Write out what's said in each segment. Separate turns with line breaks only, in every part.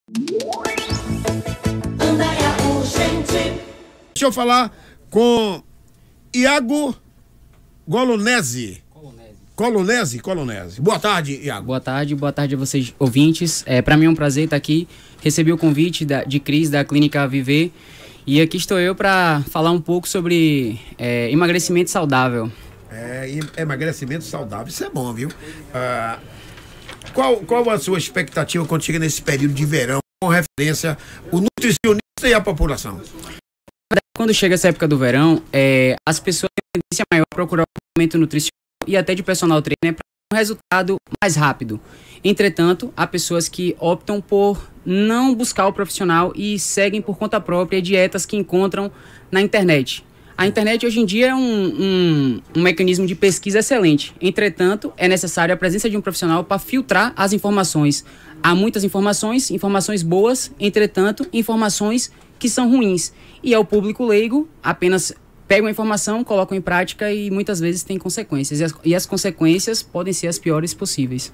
Deixa eu falar com Iago Colonese. Boa tarde, Iago.
Boa tarde a vocês, ouvintes. Para mim é um prazer estar aqui. Recebi o convite de Cris, da Clínica Viver. E aqui estou eu para falar um pouco sobre emagrecimento saudável.
Emagrecimento saudável, isso é bom, viu? Qual a sua expectativa quando chega nesse período de verão, com referência ao nutricionista e a população?
Quando chega essa época do verão, as pessoas têm tendência maior a procurar o acompanhamento nutricional e até de personal trainer para um resultado mais rápido. Entretanto, há pessoas que optam por não buscar o profissional e seguem por conta própria dietas que encontram na internet. A internet hoje em dia é um mecanismo de pesquisa excelente. Entretanto, é necessária a presença de um profissional para filtrar as informações. Há muitas informações boas, entretanto, informações que são ruins. E ao público leigo, apenas pegam a informação, colocam em prática e muitas vezes tem consequências. E as consequências podem ser as piores possíveis.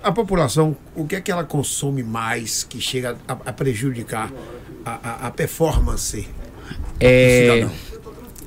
A população, o que é que ela consome mais que chega a prejudicar a performance do cidadão?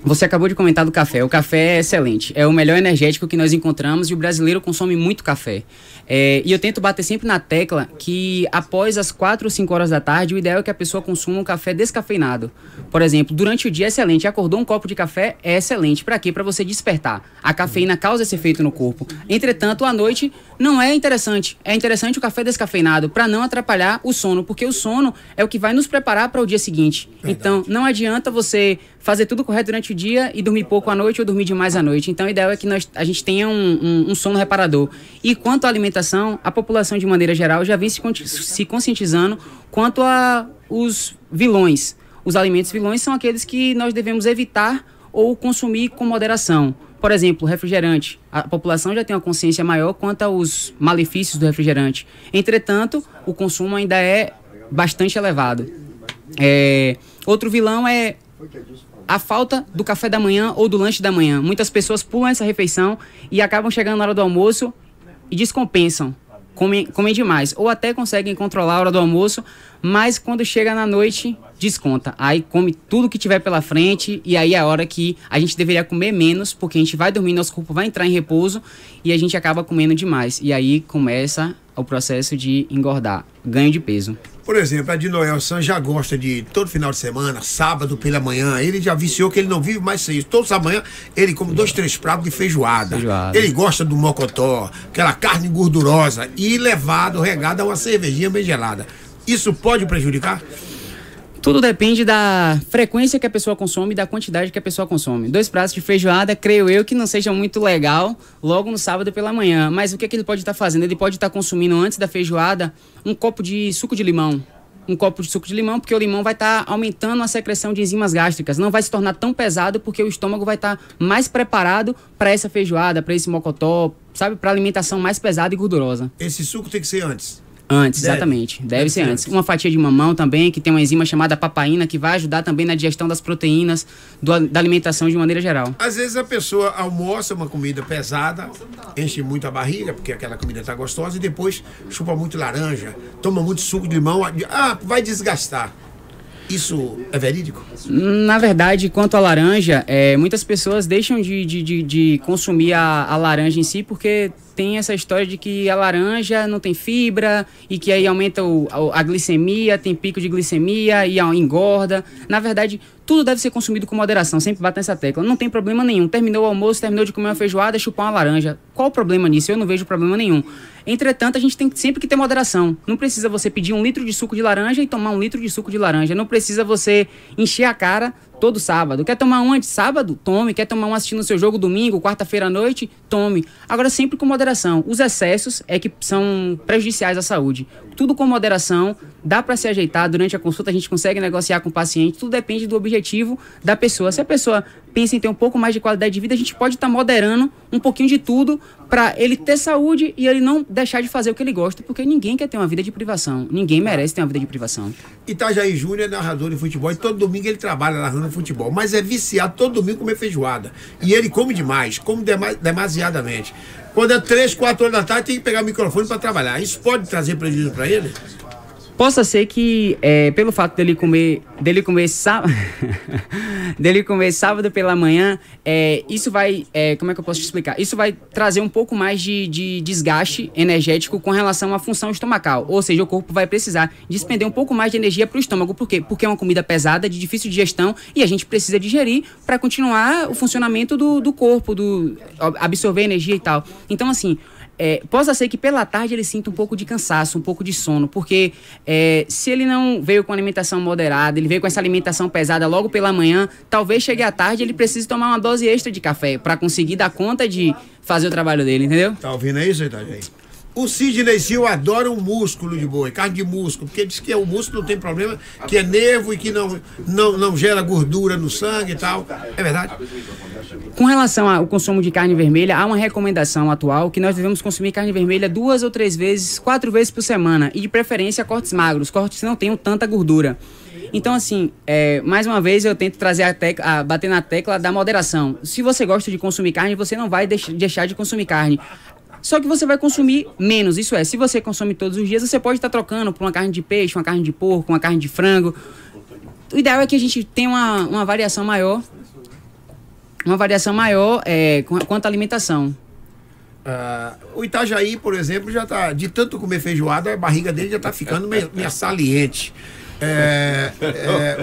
Você acabou de comentar do café. O café é excelente. É o melhor energético que nós encontramos e o brasileiro consome muito café. E eu tento bater sempre na tecla que após as 4 ou 5 horas da tarde, o ideal é que a pessoa consuma um café descafeinado. Por exemplo, durante o dia é excelente. Acordou um copo de café, é excelente. Para quê? Para você despertar. A cafeína causa esse efeito no corpo. Entretanto, à noite não é interessante. É interessante o café descafeinado para não atrapalhar o sono, porque o sono é o que vai nos preparar para o dia seguinte. Verdade. Então, não adianta você fazer tudo correto durante o dia e dormir pouco à noite ou dormir demais à noite. Então, o ideal é que a gente tenha um sono reparador. E quanto à alimentação, a população, de maneira geral, já vem se conscientizando quanto a os vilões. Os alimentos vilões são aqueles que nós devemos evitar ou consumir com moderação. Por exemplo, refrigerante. A população já tem uma consciência maior quanto aos malefícios do refrigerante. Entretanto, o consumo ainda é bastante elevado. Outro vilão é a falta do café da manhã ou do lanche da manhã. Muitas pessoas pulam essa refeição e acabam chegando na hora do almoço e descompensam. Comem demais. Ou até conseguem controlar a hora do almoço, mas quando chega na noite, desconta. Aí come tudo que tiver pela frente e aí é a hora que a gente deveria comer menos, porque a gente vai dormir, nosso corpo vai entrar em repouso e a gente acaba comendo demais. E aí começa o processo de engordar, ganho de peso.
Por exemplo, a de Noel San já gosta de todo final de semana, sábado pela manhã, ele já viciou que ele não vive mais sem isso. Todo sábado manhã ele come 2, 3 pratos de feijoada. Ele gosta do mocotó, aquela carne gordurosa e regado a uma cervejinha bem gelada. Isso pode prejudicar?
Tudo depende da frequência que a pessoa consome e da quantidade que a pessoa consome. 2 pratos de feijoada, creio eu que não seja muito legal logo no sábado pela manhã. Mas o que ele pode estar fazendo? Ele pode estar consumindo antes da feijoada um copo de suco de limão. Um copo de suco de limão, porque o limão vai estar aumentando a secreção de enzimas gástricas. Não vai se tornar tão pesado, porque o estômago vai estar mais preparado para essa feijoada, para esse mocotó, sabe? Para alimentação mais pesada e gordurosa.
Esse suco tem que ser antes?
Antes, exatamente. Deve ser antes. Uma fatia de mamão também, que tem uma enzima chamada papaína, que vai ajudar também na digestão das proteínas, da alimentação de maneira geral.
Às vezes a pessoa almoça uma comida pesada, enche muito a barriga, porque aquela comida está gostosa, e depois chupa muito laranja, toma muito suco de limão, vai desgastar. Isso é verídico?
Na verdade, quanto à laranja, muitas pessoas deixam de consumir a laranja em si, porque tem essa história de que a laranja não tem fibra e que aí aumenta a glicemia, tem pico de glicemia e engorda. Na verdade, tudo deve ser consumido com moderação, sempre bate nessa tecla. Não tem problema nenhum. Terminou o almoço, terminou de comer uma feijoada, chupar uma laranja. Qual o problema nisso? Eu não vejo problema nenhum. Entretanto, a gente tem sempre que ter moderação. Não precisa você pedir 1 litro de suco de laranja e tomar 1 litro de suco de laranja. Não precisa você encher a cara todo sábado. Quer tomar um antes de sábado? Tome. Quer tomar um assistindo o seu jogo domingo, quarta-feira à noite? Tome. Agora, sempre com moderação. Os excessos é que são prejudiciais à saúde. Tudo com moderação, dá para se ajeitar. Durante a consulta a gente consegue negociar com o paciente. Tudo depende do objetivo da pessoa. Se a pessoa pensa em ter um pouco mais de qualidade de vida, a gente pode estar moderando um pouquinho de tudo para ele ter saúde e ele não deixar de fazer o que ele gosta, porque ninguém quer ter uma vida de privação, ninguém merece ter uma vida de privação.
Itajaí Júnior é narrador de futebol e todo domingo ele trabalha narrando futebol, mas é viciado todo domingo comer feijoada. E ele come demais, come demasiadamente. Quando é 3, 4 horas da tarde tem que pegar o microfone para trabalhar. Isso pode trazer prejuízo para ele?
Possa ser que, pelo fato dele comer sábado pela manhã, isso vai, como é que eu posso te explicar? Isso vai trazer um pouco mais de desgaste energético com relação à função estomacal. Ou seja, o corpo vai precisar despender um pouco mais de energia para o estômago. Por quê? Porque é uma comida pesada, de difícil digestão, e a gente precisa digerir para continuar o funcionamento do corpo, absorver energia e tal. Então, assim, possa ser que pela tarde ele sinta um pouco de cansaço, um pouco de sono, porque se ele não veio com alimentação moderada, ele veio com essa alimentação pesada logo pela manhã, talvez chegue à tarde ele precise tomar uma dose extra de café para conseguir dar conta de fazer o trabalho dele, entendeu?
Tá ouvindo isso, Itajaí? O Sidney Silva adora um músculo de boi, carne de músculo, porque diz que o músculo não tem problema, que é nervo e que não gera gordura no sangue e tal. É verdade?
Com relação ao consumo de carne vermelha, há uma recomendação atual que nós devemos consumir carne vermelha 2 ou 3 vezes, 4 vezes por semana, e de preferência cortes magros, cortes que não tenham tanta gordura. Então, assim, mais uma vez eu tento trazer bater na tecla da moderação. Se você gosta de consumir carne, você não vai deixar de consumir carne. Só que você vai consumir menos, isso é, se você consome todos os dias, você pode estar trocando por uma carne de peixe, uma carne de porco, uma carne de frango. O ideal é que a gente tenha uma variação maior, quanto à alimentação.
O Itajaí, por exemplo, já tá, de tanto comer feijoada, a barriga dele já está ficando meio saliente.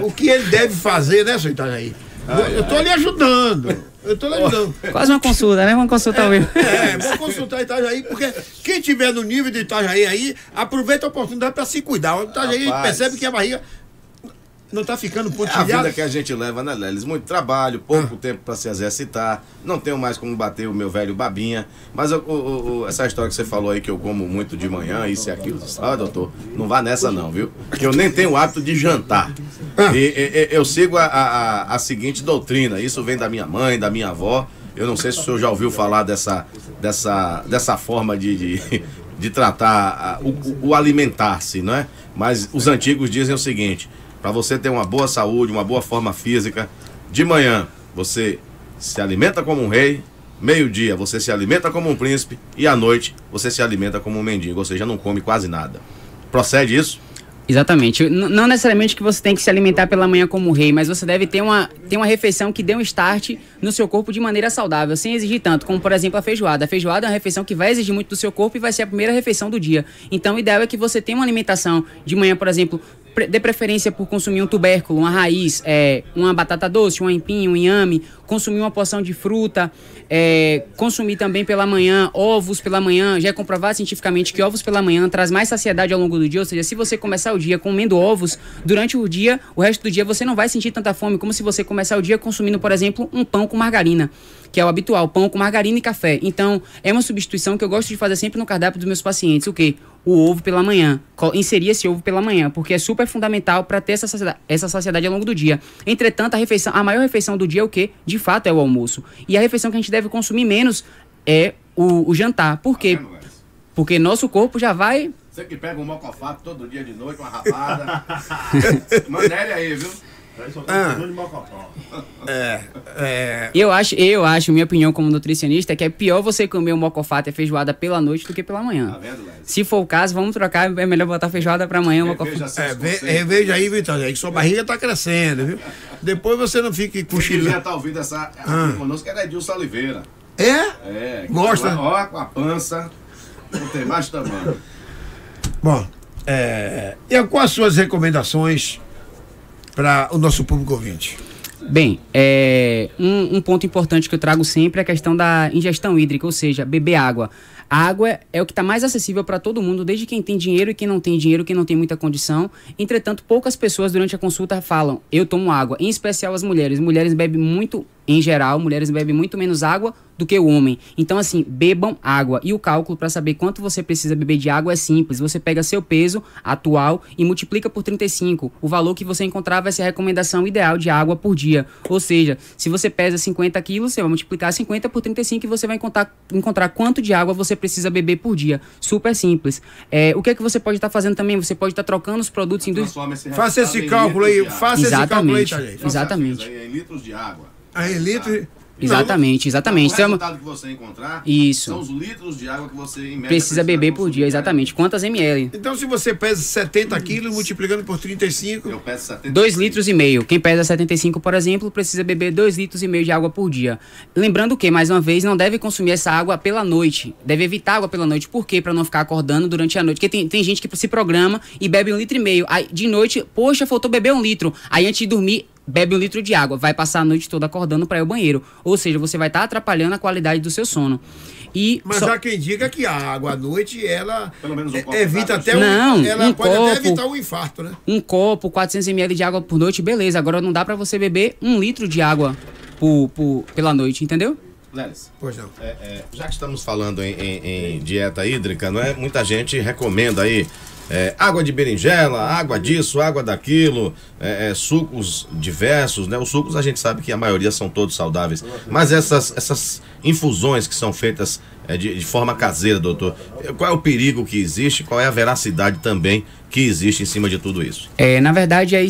O que ele deve fazer, né, seu Itajaí? Eu estou lhe ajudando.
Quase uma consulta, né? Uma consulta ao vivo.
Vou consultar Itajaí, porque quem tiver no nível de Itajaí aí, aproveita a oportunidade para se cuidar. O Itajaí percebe que a barriga não está ficando pontilhada.
É a vida que a gente leva, né, Lelis? Muito trabalho, pouco tempo para se exercitar. Não tenho mais como bater o meu velho babinha. Mas essa história que você falou aí, que eu como muito de manhã, isso e aquilo, doutor, não vá nessa não, viu? Que eu nem tenho o hábito de jantar. Eu sigo a seguinte doutrina. Isso vem da minha mãe, da minha avó. Eu não sei se o senhor já ouviu falar dessa forma de tratar o alimentar-se, não é? Mas os antigos dizem o seguinte: para você ter uma boa saúde, uma boa forma física, de manhã você se alimenta como um rei, meio-dia você se alimenta como um príncipe e à noite você se alimenta como um mendigo, ou seja, não come quase nada. Procede isso?
Exatamente. Não necessariamente que você tem que se alimentar pela manhã como rei, mas você deve ter uma refeição que dê um start no seu corpo de maneira saudável, sem exigir tanto, como por exemplo a feijoada. A feijoada é uma refeição que vai exigir muito do seu corpo e vai ser a primeira refeição do dia. Então o ideal é que você tenha uma alimentação de manhã, por exemplo, de preferência por consumir um tubérculo, uma raiz, uma batata doce, um aipim, um inhame, consumir uma porção de fruta, consumir também pela manhã ovos pela manhã. Já é comprovado cientificamente que ovos pela manhã traz mais saciedade ao longo do dia, ou seja, se você começar o dia comendo ovos, durante o dia, o resto do dia você não vai sentir tanta fome como se você começar o dia consumindo, por exemplo, um pão com margarina, que é o habitual, pão com margarina e café. Então, é uma substituição que eu gosto de fazer sempre no cardápio dos meus pacientes. O quê? O ovo pela manhã. Inserir esse ovo pela manhã, porque é super fundamental para ter essa saciedade ao longo do dia. Entretanto, a maior refeição do dia é o quê? De fato, é o almoço. E a refeição que a gente deve consumir menos é o jantar. Por quê? Porque nosso corpo já vai...
Você que pega um mocofato todo dia de noite, uma rapada. Manere aí, viu?
Eu acho, minha opinião como nutricionista, é que é pior você comer um mocofato e a feijoada pela noite do que pela manhã. Tá vendo, se for o caso, vamos trocar, é melhor botar feijoada pra amanhã.
Reveja aí, Vitor, que sua barriga tá crescendo, viu? Depois você não fique cochilando.
Você já tá ouvindo essa aqui conosco, que era Edilson Oliveira.
Gosta?
Ó, com a pança, não tem mais tamanho.
Bom, e quais as suas recomendações para o nosso público ouvinte?
Bem, um ponto importante que eu trago sempre é a questão da ingestão hídrica, ou seja, beber água. A água é o que está mais acessível para todo mundo, desde quem tem dinheiro e quem não tem dinheiro, quem não tem muita condição. Entretanto, poucas pessoas durante a consulta falam, eu tomo água, em especial as mulheres. Mulheres bebem muito, em geral, mulheres bebem muito menos água do que o homem. Então, assim, bebam água. E o cálculo para saber quanto você precisa beber de água é simples. Você pega seu peso atual e multiplica por 35. O valor que você encontrar vai ser a recomendação ideal de água por dia. Ou seja, se você pesa 50 quilos, você vai multiplicar 50 por 35 e você vai encontrar quanto de água você precisa beber por dia. Super simples. O que é que você pode estar fazendo também? Você pode estar trocando os produtos
Faça esse cálculo aí. Faça esse cálculo aí, Thalei.
Exatamente.
Em litros de água.
Aí, litro...
Exatamente.
O resultado que você encontrar são os litros de água que você em média
precisa beber por dia, exatamente. Quantas ml?
Então, se você pesa 70 quilos, multiplicando por 35...
Eu peso 75.
2 litros e meio. Quem pesa 75, por exemplo, precisa beber 2 litros e meio de água por dia. Lembrando que, mais uma vez, não deve consumir essa água pela noite. Deve evitar água pela noite. Por quê? Para não ficar acordando durante a noite. Porque tem gente que se programa e bebe 1,5 litro. Aí, de noite, poxa, faltou beber 1 litro. Aí, antes de dormir, bebe 1 litro de água, vai passar a noite toda acordando para ir ao banheiro. Ou seja, você vai estar atrapalhando a qualidade do seu sono.
Mas há quem diga que a água à noite, ela
pelo menos um copo
evita até
ela
pode até evitar um infarto, né?
Um copo, 400 ml de água por noite, beleza. Agora não dá para você beber 1 litro de água pela noite, entendeu?
Lelis,
pois não.
Já que estamos falando em dieta hídrica, não é? Muita gente recomenda aí água de berinjela, água disso, água daquilo, sucos diversos, né? Os sucos a gente sabe que a maioria são todos saudáveis, mas essas infusões que são feitas de forma caseira, doutor, qual é o perigo que existe, qual é a veracidade também que existe em cima de tudo isso?
Na verdade, aí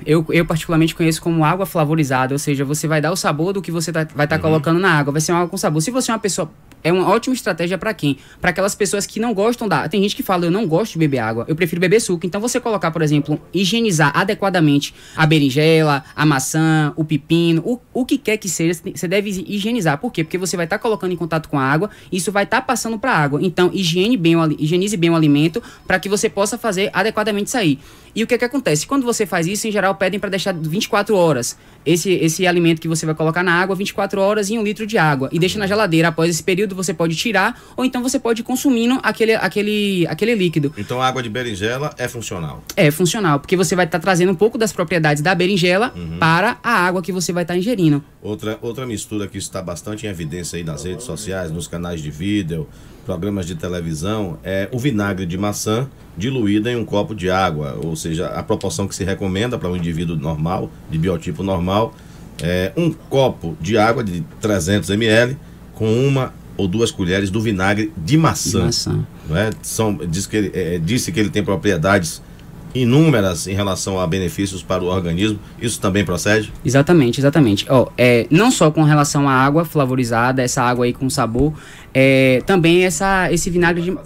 eu particularmente conheço como água flavorizada, ou seja, você vai dar o sabor do que você vai estar colocando na água, vai ser uma água com sabor. Se você é uma pessoa... É uma ótima estratégia para quem? Para aquelas pessoas que não gostam da... Tem gente que fala, eu não gosto de beber água, eu prefiro beber suco. Então você colocar, por exemplo, higienizar adequadamente a berinjela, a maçã, o pepino, o que quer que seja, você deve higienizar. Por quê? Porque você vai estar colocando em contato com a água, isso vai estar passando para a água. Então higienize bem o alimento para que você possa fazer adequadamente sair. E o que acontece? Quando você faz isso, em geral, pedem para deixar 24 horas esse alimento que você vai colocar na água, 24 horas em 1 litro de água. E deixa na geladeira. Após esse período, você pode tirar, ou então você pode ir consumindo aquele líquido.
Então a água de berinjela é funcional?
É funcional, porque você vai estar trazendo um pouco das propriedades da berinjela para a água que você vai estar ingerindo.
Outra mistura que está bastante em evidência aí nas redes sociais, nos canais de vídeo, programas de televisão, é o vinagre de maçã diluído em um copo de água, ou seja, a proporção que se recomenda para um indivíduo normal, de biotipo normal, é um copo de água de 300 ml com 1 ou 2 colheres do vinagre de maçã. Não é? Disse que ele tem propriedades inúmeras em relação a benefícios para o organismo. Isso também procede? Exatamente.
Não só com relação à água flavorizada, essa água aí com sabor, também esse vinagre de...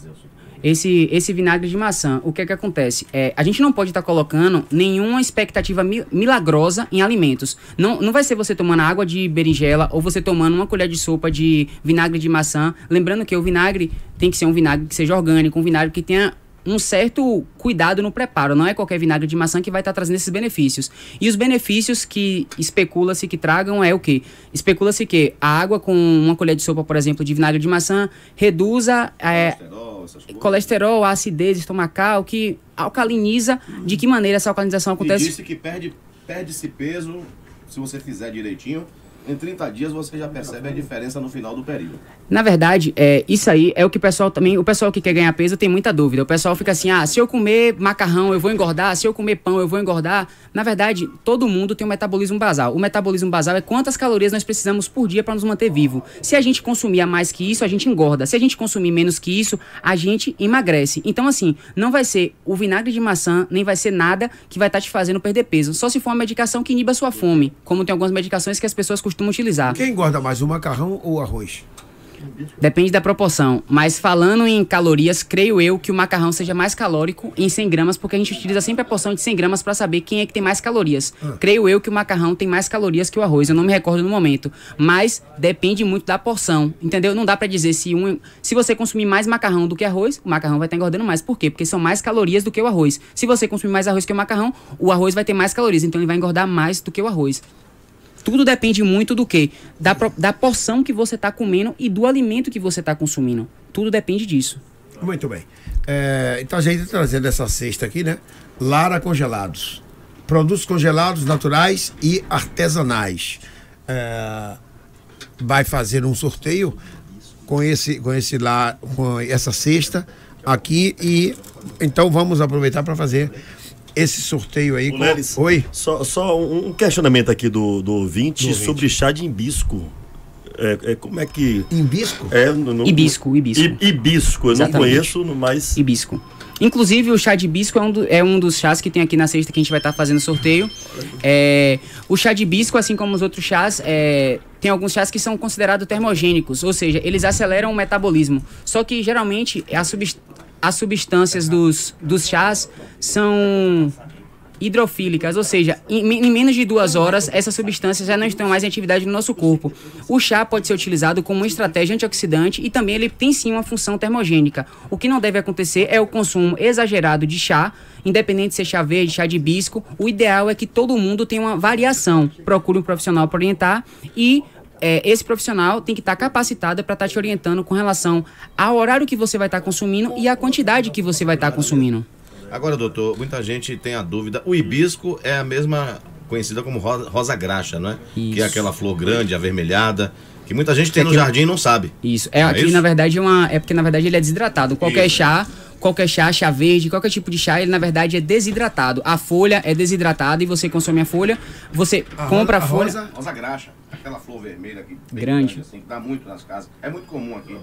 Esse vinagre de maçã, o que acontece? A gente não pode estar colocando nenhuma expectativa milagrosa em alimentos. Não vai ser você tomando água de berinjela ou você tomando uma colher de sopa de vinagre de maçã. Lembrando que o vinagre tem que ser um vinagre que seja orgânico, um vinagre que tenha um certo cuidado no preparo. Não é qualquer vinagre de maçã que vai estar trazendo esses benefícios. E os benefícios que especula-se que tragam é o quê? Especula-se que a água com uma colher de sopa, por exemplo, de vinagre de maçã, reduza colesterol, a acidez estomacal, que alcaliniza. De que maneira essa alcalinização acontece?
E disse que perde-se peso se você fizer direitinho. Em 30 dias você já percebe a diferença no final do período.
Na verdade, isso aí é o que o pessoal que quer ganhar peso tem muita dúvida. O pessoal fica assim, se eu comer macarrão eu vou engordar, se eu comer pão eu vou engordar. Na verdade, todo mundo tem um metabolismo basal. O metabolismo basal é quantas calorias nós precisamos por dia para nos manter vivo. Se a gente consumir a mais que isso, a gente engorda. Se a gente consumir menos que isso, a gente emagrece. Então, assim, não vai ser o vinagre de maçã, nem vai ser nada que vai estar te fazendo perder peso. Só se for uma medicação que iniba a sua fome, como tem algumas medicações que as pessoas costumam utilizar.
Quem engorda mais, o macarrão ou o arroz?
Depende da proporção, mas falando em calorias, creio eu que o macarrão seja mais calórico em 100 gramas, porque a gente utiliza sempre a porção de 100 gramas para saber quem é que tem mais calorias. Creio eu que o macarrão tem mais calorias que o arroz, eu não me recordo no momento, mas depende muito da porção, entendeu? Não dá para dizer se você consumir mais macarrão do que arroz, o macarrão vai estar engordando mais. Por quê? Porque são mais calorias do que o arroz. Se você consumir mais arroz que o arroz vai ter mais calorias, então ele vai engordar mais do que o arroz. Tudo depende muito do quê? Da porção que você está comendo e do alimento que você está consumindo. tudo depende disso.
Muito bem. Então a gente está trazendo essa cesta aqui, né? Lara Congelados. Produtos congelados, naturais e artesanais. Vai fazer um sorteio com essa cesta aqui, e então vamos aproveitar para fazer esse sorteio aí.
Oi? Só um questionamento aqui do ouvinte sobre chá de hibisco. Como é que...
Hibisco?
Hibisco.
Hibisco, eu não conheço, mas...
Hibisco. Inclusive, o chá de hibisco é um dos chás que tem aqui na cesta que a gente vai estar fazendo sorteio. O chá de hibisco, assim como os outros chás, tem alguns chás que são considerados termogênicos, ou seja, eles aceleram o metabolismo. Só que, geralmente, as substâncias dos chás são hidrofílicas, ou seja, em menos de 2 horas, essas substâncias já não estão mais em atividade no nosso corpo. O chá pode ser utilizado como uma estratégia antioxidante e também ele tem sim uma função termogênica. O que não deve acontecer é o consumo exagerado de chá, independente de ser chá verde, chá de hibisco. O ideal é que todo mundo tenha uma variação. Procure um profissional para orientar e esse profissional tem que estar capacitado para estar te orientando com relação ao horário que você vai estar consumindo e a quantidade que você vai estar consumindo.
Agora, doutor, muita gente tem a dúvida. O hibisco é a mesma conhecida como rosa graxa, não é? Isso. Que é aquela flor grande, avermelhada, que muita gente tem no jardim e não sabe.
Isso. Aqui, na verdade, porque na verdade ele é desidratado. Qualquer chá, chá verde, qualquer tipo de chá, ele na verdade é desidratado. A folha é desidratada e você consome a folha, você compra a folha.
Rosa graxa, aquela flor vermelha aqui.
Grande.
Assim, que dá muito nas casas. É muito comum aqui.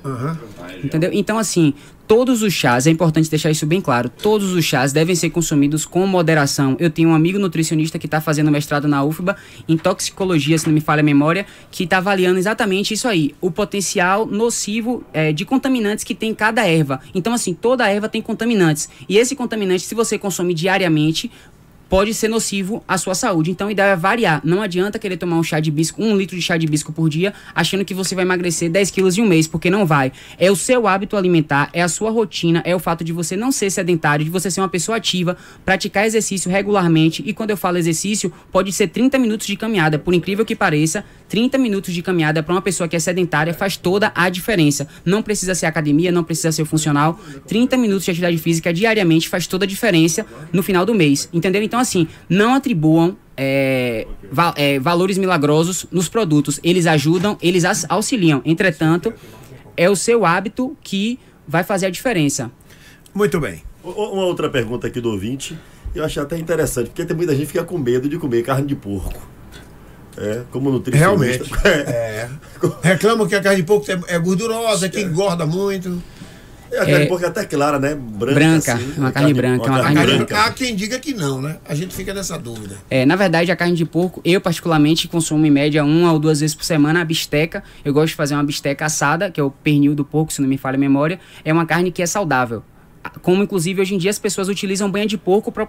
Entendeu? Então, assim, todos os chás, é importante deixar isso bem claro, todos os chás devem ser consumidos com moderação. Eu tenho um amigo nutricionista que está fazendo mestrado na UFBA em toxicologia, se não me falha a memória, que está avaliando exatamente isso aí, o potencial nocivo de contaminantes que tem cada erva. Então, assim, toda erva tem contaminantes. E esse contaminante, se você consome diariamente, pode ser nocivo à sua saúde. Então, o ideal é variar. Não adianta querer tomar um chá de hibisco, 1 litro de chá de hibisco por dia, achando que você vai emagrecer 10 quilos em um mês, porque não vai. É o seu hábito alimentar, é a sua rotina, é o fato de você não ser sedentário, de você ser uma pessoa ativa, praticar exercício regularmente. E quando eu falo exercício, pode ser 30 minutos de caminhada. Por incrível que pareça, 30 minutos de caminhada para uma pessoa que é sedentária faz toda a diferença. Não precisa ser academia, não precisa ser funcional. 30 minutos de atividade física diariamente faz toda a diferença no final do mês. Entendeu? Então, assim, não atribuam valores milagrosos nos produtos. Eles ajudam, eles auxiliam. Entretanto, é o seu hábito que vai fazer a diferença.
Muito bem.
Uma outra pergunta aqui do ouvinte, eu achei até interessante, porque tem muita gente que fica com medo de comer carne de porco. Como nutricionista.
Realmente. Reclamam que a carne de porco é gordurosa, que engorda muito.
A carne de porco é até clara, né?
Branca, assim, uma carne branca.
Há quem diga que não, né? A gente fica nessa dúvida.
Na verdade, a carne de porco, eu particularmente consumo em média 1 ou 2 vezes por semana a bisteca. Eu gosto de fazer uma bisteca assada, que é o pernil do porco, se não me falha a memória. É uma carne que é saudável. Como, inclusive, hoje em dia as pessoas utilizam banha de porco para o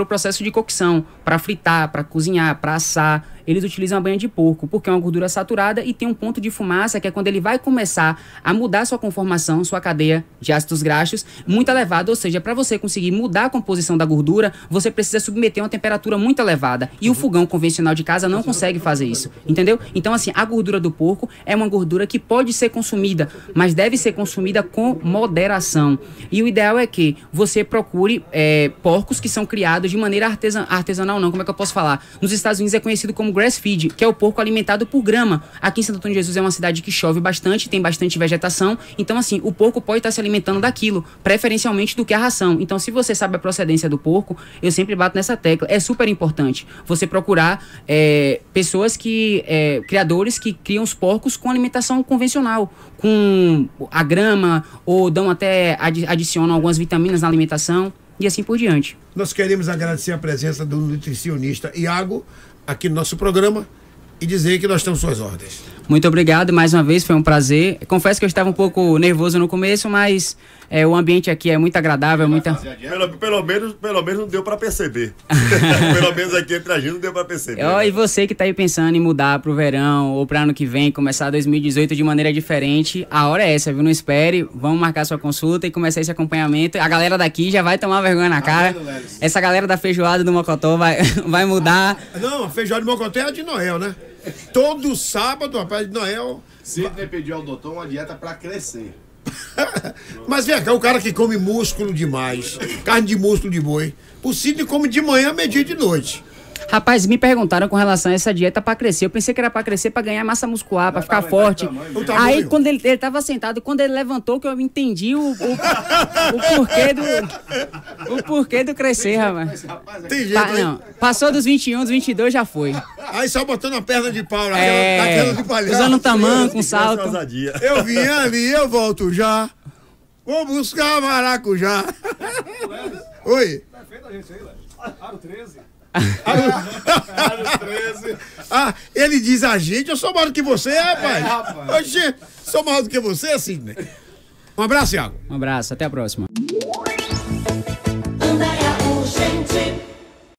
processo de cocção, para fritar, para cozinhar, para assar. Eles utilizam a banha de porco, porque é uma gordura saturada e tem um ponto de fumaça, que é quando ele vai começar a mudar sua conformação, sua cadeia de ácidos graxos, muito elevada. Ou seja, para você conseguir mudar a composição da gordura, você precisa submeter a uma temperatura muito elevada. E o fogão convencional de casa não consegue fazer isso, entendeu? Então, assim, a gordura do porco é uma gordura que pode ser consumida, mas deve ser consumida com moderação. E o ideal é que você procure porcos que são criados de maneira artesanal, não, como é que eu posso falar? Nos Estados Unidos é conhecido como grass feed, que é o porco alimentado por grama. Aqui em Santo Antônio de Jesus é uma cidade que chove bastante, tem bastante vegetação, então assim, o porco pode estar se alimentando daquilo, preferencialmente do que a ração. Então, se você sabe a procedência do porco, eu sempre bato nessa tecla, é super importante você procurar pessoas criadores que criam os porcos com alimentação convencional, com a grama, ou adicionam algumas vitaminas na alimentação e assim por diante.
Nós queremos agradecer a presença do nutricionista Iago aqui no nosso programa e dizer que nós estamos suas ordens.
Muito obrigado, mais uma vez, foi um prazer. Confesso que eu estava um pouco nervoso no começo, mas o ambiente aqui é muito agradável.
Pelo menos não deu para perceber. Pelo menos aqui entre a gente não deu para perceber.
E você que está aí pensando em mudar para o verão ou para ano que vem, começar 2018 de maneira diferente, a hora é essa, viu? Não espere, vamos marcar sua consulta e começar esse acompanhamento. A galera daqui já vai tomar vergonha na cara. Essa galera da feijoada do Mocotó vai mudar.
Não, a feijoada do Mocotó é a de Noel, né? Todo sábado, rapaz, de Noel.
Sidney pediu ao doutor uma dieta para crescer.
Mas vem cá, o cara que come músculo demais, carne de músculo de boi, o Sidney come de manhã, meio-dia e de noite.
Rapaz, me perguntaram com relação a essa dieta pra crescer. Eu pensei que era pra crescer, pra ganhar massa muscular, pra ficar forte. Aí, quando ele tava sentado, quando ele levantou, que eu entendi o porquê do crescer, rapaz.
Tem jeito,
Não, passou dos 21, dos 22 já foi.
Aí só botando a perna de pau,
daquela
de palhaço.
Usando um tamanco, um salto.
Eu vim ali, eu volto já. Vou buscar maracujá. Oi.
Perfeito a gente aí, Léo. Aro 13.
Aro 13.
Ah, ele diz a gente, eu sou maior do que você, rapaz.
rapaz.
Oxê, sou maior do que você, Sidney. Um abraço, Iago.
Um abraço, até a próxima.